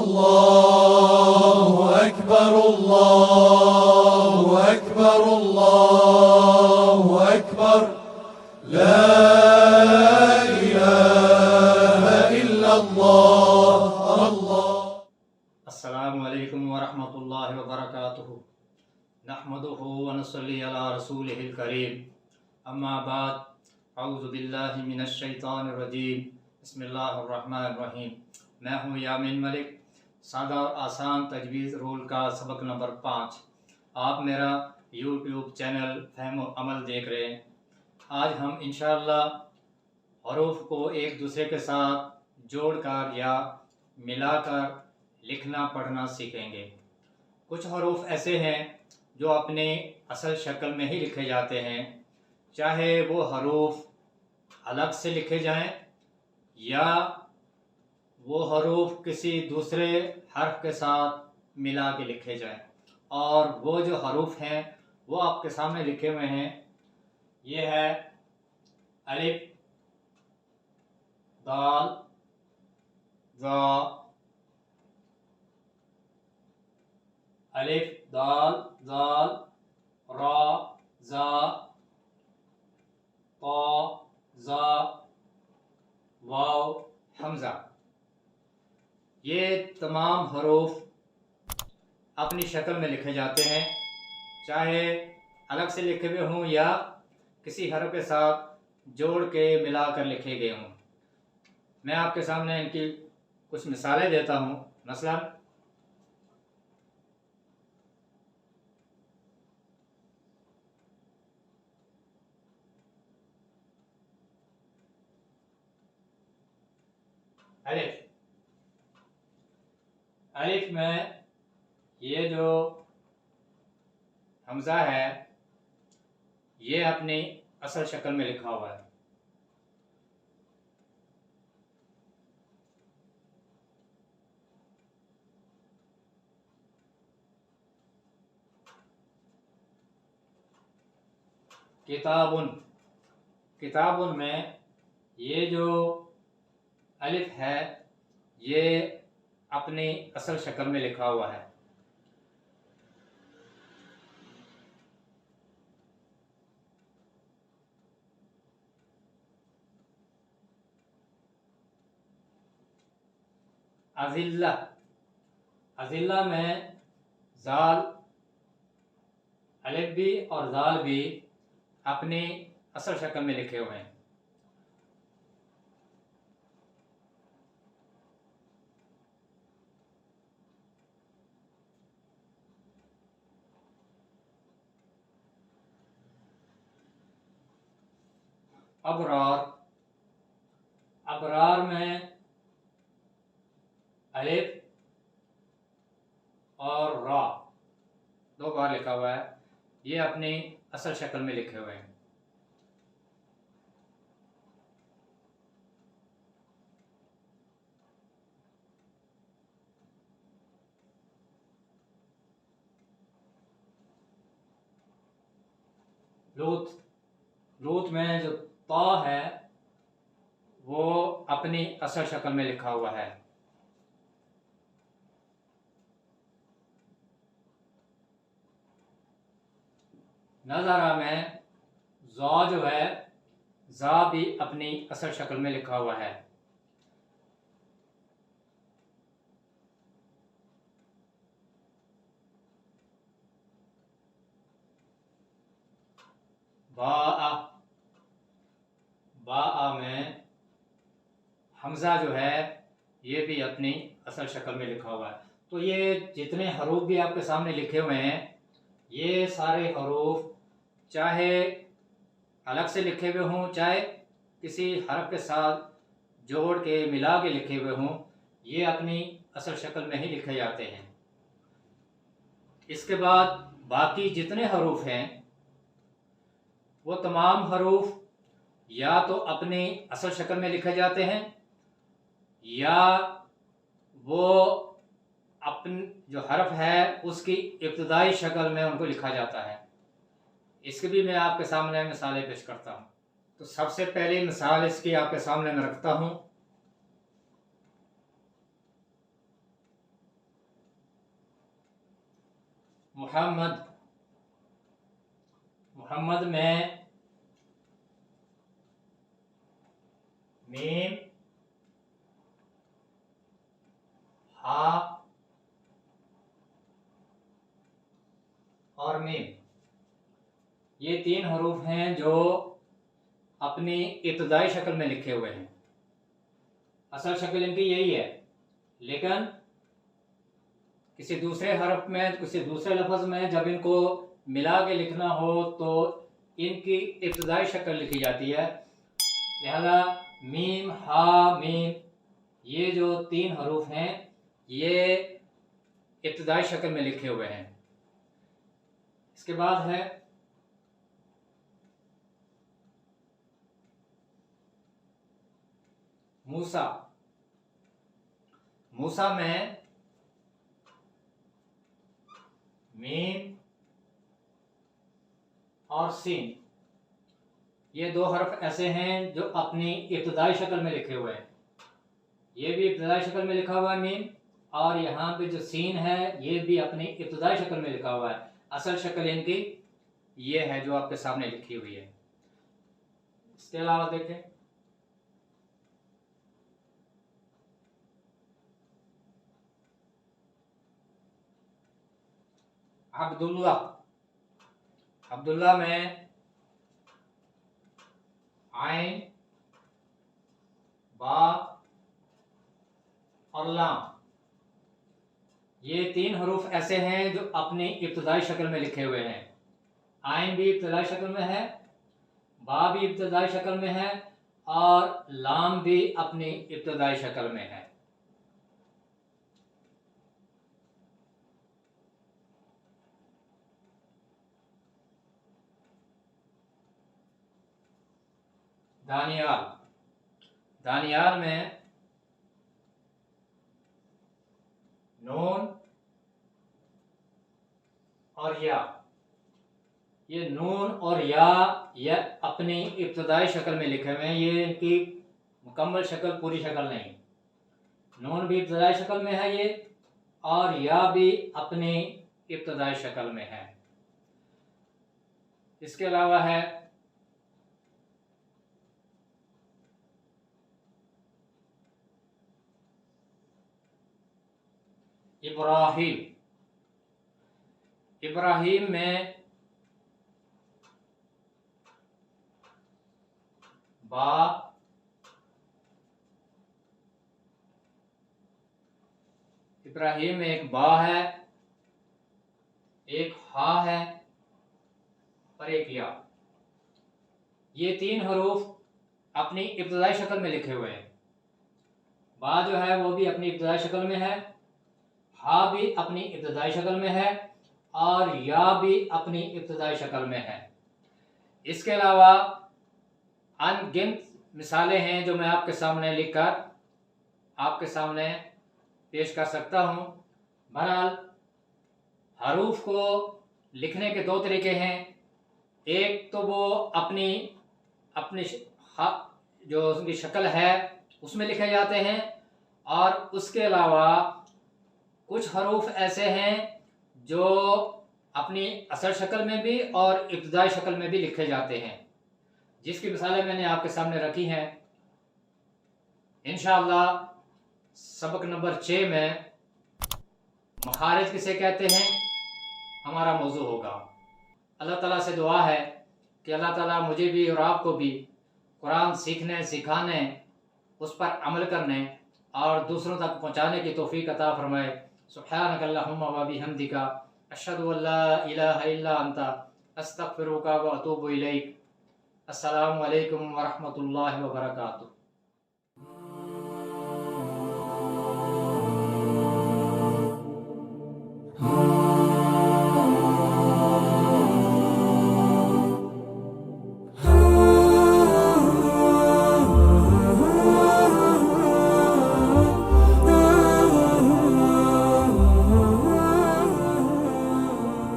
अल्लाहु अकबर अल्लाहु अकबर अल्लाहु अकबर ला इलाहा इल्लल्लाह अल्लाह। अस्सलामु अलैकुम व रहमतुल्लाहि व बरकातुहू। नहमदुहु व नसल्ली अला रसूलिहिल करीम। अम्मा बाद, औज़ु बिल्लाहि मिनश शैतानिर रजीम। बिस्मिल्लाहिर रहमानिर रहीम। मैं हूँ यामीन मलिक, सादा और आसान तजवीज़ रोल का सबक नंबर 5। आप मेरा यूट्यूब चैनल फ़हम व अमल देख रहे हैं। आज हम इंशाअल्लाह हरूफ को एक दूसरे के साथ जोड़कर या मिलाकर लिखना पढ़ना सीखेंगे। कुछ हरूफ ऐसे हैं जो अपने असल शक्ल में ही लिखे जाते हैं, चाहे वो हरूफ अलग से लिखे जाएं या वो हरूफ किसी दूसरे हर्फ के साथ मिला के लिखे जाएं। और वो जो हरूफ हैं वो आपके सामने लिखे हुए हैं। ये है अलिफ, दाल, ज़ा, अलिफ, दाल, ज़ाल, रा, ज़ा, ता, ज़ा, वाव, हमज़ा। ये तमाम हरूफ अपनी शक्ल में लिखे जाते हैं, चाहे अलग से लिखे हुए हों या किसी हर्फ के साथ जोड़ के मिलाकर लिखे गए हों। मैं आपके सामने इनकी कुछ मिसालें देता हूँ। मसलन अलिफ, अलिफ में ये जो हमज़ा है ये अपनी असल शक्ल में लिखा हुआ है। किताबुन, किताबुन में ये जो अलिफ है ये अपनी असल शक्ल में लिखा हुआ है। अज़िल्ला, अज़िल्ला में ज़ाल, अलिफ भी और ज़ाल भी अपनी असल शक्ल में लिखे हुए हैं। अबरार, अबरार में अलिफ और रा दो बार लिखा हुआ है, ये अपनी असल शक्ल में लिखे हुए हैं। लूत, लूत में जो ता है वो अपनी असल शक्ल में लिखा हुआ है। नज़ारा में ज़ा जो है ज़ा भी अपनी असल शक्ल में लिखा हुआ है। बाआ, बाआ में हमज़ा जो है ये भी अपनी असल शक्ल में लिखा हुआ है। तो ये जितने हरूफ भी आपके सामने लिखे हुए हैं ये सारे हरूफ चाहे अलग से लिखे हुए हों चाहे किसी हर्फ के साथ जोड़ के मिला के लिखे हुए हों, ये अपनी असल शक्ल में ही लिखे जाते हैं। इसके बाद बाकी जितने हरूफ हैं वो तमाम हरूफ या तो अपनी असल शक्ल में लिखे जाते हैं या वो अपन जो हर्फ है उसकी इब्तदाई शक्ल में उनको लिखा जाता है। इसकी भी मैं आपके सामने मिसालें पेश करता हूँ। तो सबसे पहली मिसाल इसकी आपके सामने मैं रखता हूँ। मुहम्मद, मुहम्मद में मीम हा और मीम, ये 3 हरूफ हैं जो अपनी इब्तदाई शक्ल में लिखे हुए हैं। असल शक्ल इनकी यही है, लेकिन किसी दूसरे हरफ में, किसी दूसरे लफ्ज़ में जब इनको मिला के लिखना हो तो इनकी इब्तदाई शक्ल लिखी जाती है। लिहाजा मीम हा मीम, ये जो 3 हरूफ हैं ये इब्तदाई शक्ल में लिखे हुए हैं। इसके बाद है मूसा। मूसा में मीम और सीन, ये 2 हरफ ऐसे हैं जो अपनी इब्तदाई शक्ल में लिखे हुए हैं। ये भी इब्तदाई शक्ल में लिखा हुआ है मीम, और यहाँ पे जो सीन है ये भी अपनी इब्तदाई शक्ल में लिखा हुआ है। असल शक्ल इनकी ये है जो आपके सामने लिखी हुई है। इसके अलावा देखें अब्दुल्ला। अब्दुल्ला में आइन बा और लाम, ये 3 हरूफ ऐसे हैं जो अपनी इब्तदाई शक्ल में लिखे हुए हैं। आइन भी इब्तदाई शक्ल में है, बा भी इब्तदाई शक्ल में है, और लाम भी अपनी इब्तदाई शक्ल में है। दानियाल। दानियाल में नून और या, ये नून और या ये अपनी इब्तदाई शक्ल में लिखे हुए हैं। ये इनकी मुकम्मल शक्ल, पूरी शक्ल नहीं। नून भी इब्तदाई शक्ल में है ये, और या भी अपनी इब्तदाई शक्ल में है। इसके अलावा है इब्राहिम। इब्राहिम में बा, इब्राहिम में एक बा है, एक हा है और एक या। ये 3 हरूफ अपनी इब्तदाई शक्ल में लिखे हुए हैं। बा जो है वो भी अपनी इब्तदाई शक्ल में है, हा भी अपनी इब्तदाई शक्ल में है, और या भी अपनी इब्तदाई शक्ल में है। इसके अलावा अनगिनत मिसालें हैं जो मैं आपके सामने लिखकर आपके सामने पेश कर सकता हूँ। बहरहाल हरूफ को लिखने के 2 तरीके हैं। एक तो वो अपनी अपनी जो उसकी शक्ल है उसमें लिखे जाते हैं, और उसके अलावा कुछ हरूफ ऐसे हैं जो अपनी असल शक्ल में भी और इब्तदाई शक्ल में भी लिखे जाते हैं, जिसकी मिसालें मैंने आपके सामने रखी हैं। इंशाअल्लाह सबक नंबर 6 में मखारिज किसे कहते हैं हमारा मौजू होगा। अल्लाह ताला से दुआ है कि अल्लाह ताला मुझे भी और आपको भी कुरान सीखने, सिखाने, उस पर अमल करने और दूसरों तक पहुँचाने की तौफीक अता फरमाए। सुब्हानक अल्लाहुम्मा व बिहम्दिका अशहदु अल्ला इलाहा इल्ला अंता अस्तगफिरुका व अतूबु इलैक। अस्सलामु अलैकुम व रहमतुल्लाहि व बरकातुहू।